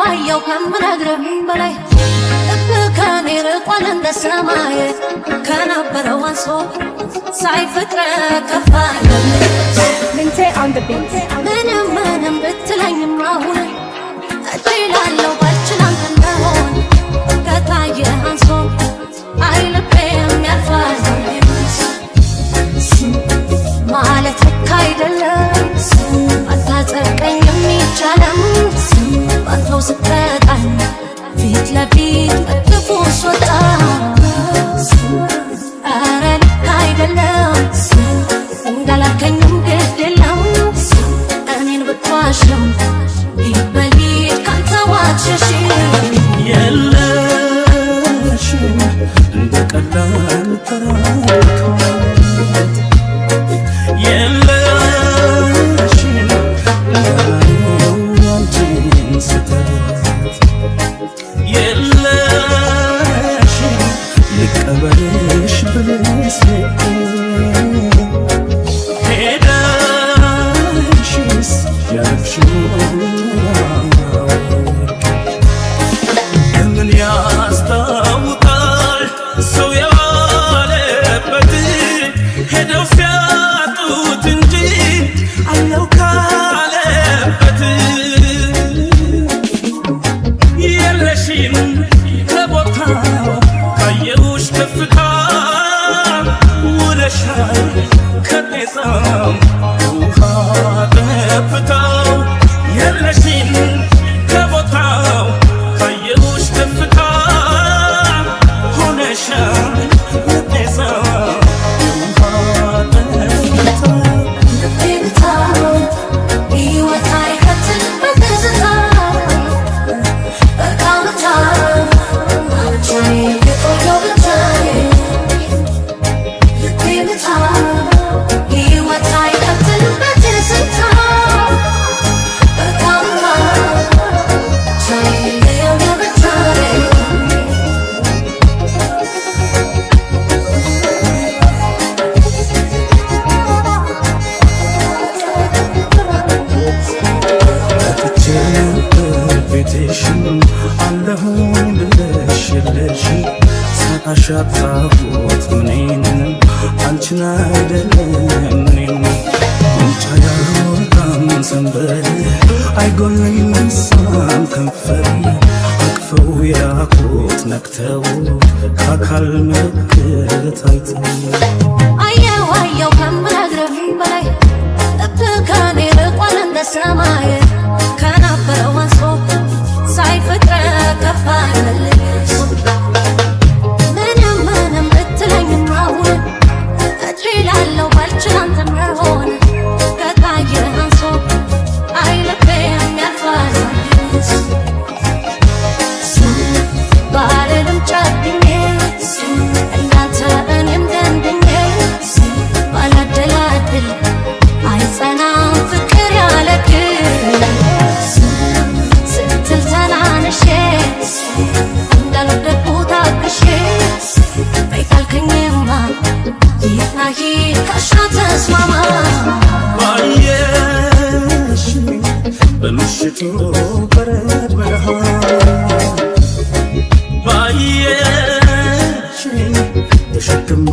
አየው ከምነግርህ በላይ ልብ ከኔ ርቋል እንደ ሰማይ ከነበረው አንሶ ሳይፈጥረ ከፋ Lindsay on the beat. ምንም ብትለኝም አሁን እችላለሁ ባልችል አንተ እንደሆን ከታየ አንሶ አይ ልቤም ያልፋል ማለት ልክ አይደለም አታጸድቀኝ የሚቻለም ባንተው ስትጠቃኝ ፊት ለፊት መጥፎ ስወጣ ኧረ ልክ አይደለም እንዳላከኝም ግድ የለም እኔን ብትዋሽም ሂድ በሊድ ካንተ ዋትሸሽ የለሽም እንደ ቀላል ተራራ የለሽም እንዳላየው አንቺን ስተት የለሽም ልቀበልሽ ብለሽ ሄደሽስ ያለፍሽው ምን ያስታውቃል ሰው ያለበት ሄደው ሲያጡት እንጂ አለው ካለበት የለሽም ከቦታው ካየሁሽ ከፍታ ውለሻል ከጤዛም ውሃ ጠብታው የለሽም ከቦታው ካየሁሽ ከፍታ ሆነሻል ከጤዛም ውሃ ጠብታው ሕይወት አይቀጥል በትዝታ በቃምታ ብቻዬ የቆየው ብቻዬ ልቤ ሕይወት አይቀጥል በትዝታ በቃምታ ብቻዬ የቆየው ብቻዬ መጥቼ ቤትሽን አለሁኝ ብለሽ የለሽም ሳጣሽ አጣሁት ምኔን አንቺን አይደለም እኔን ብቻ ያልወጣም ሰንበር አይጎልኝ መሳም ከንፈር አቅፈው ያኩት ነክተው ከአካል ምልክት አይተው አየው ከምነግርህ በላይ ልብ ከኔ ርቋል እንደ ሰማይ ከነበረው አንሶ ሳይፈጥረ ከፋ ምንም ብትለኝም አሁን እችላለሁ ባልችል አንተ እንደሆን ከታየ አንሶ አይ ልቤም ያልፋል ባልልም ጨክኜ እንዳንተ እኔም ደንድኜ ባላደላድል አይጸናም ፍቅር ያለክ ስትል ተናንሼ እንዳልወደድኩ ታግሼ በይ ካልከኝማ ይህና ሂድ ካሻ ተስማማ ባየሽ በምሽቱ በረድ በረሃ ባየሽ ተሸክሜ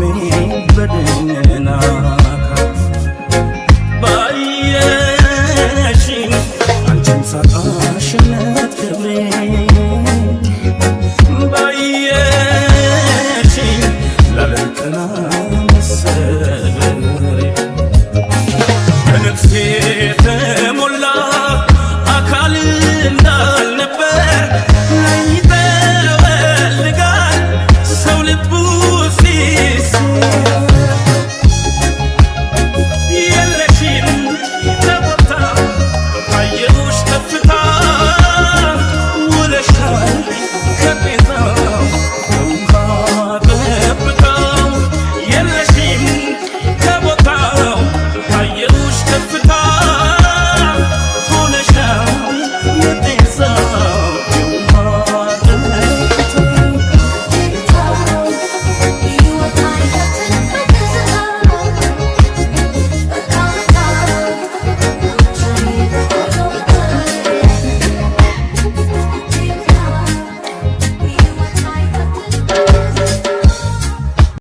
በደመና ባየሽ አንቺን ሳጣሽነት ክብሬ ባየሽ ላለቀና መሰል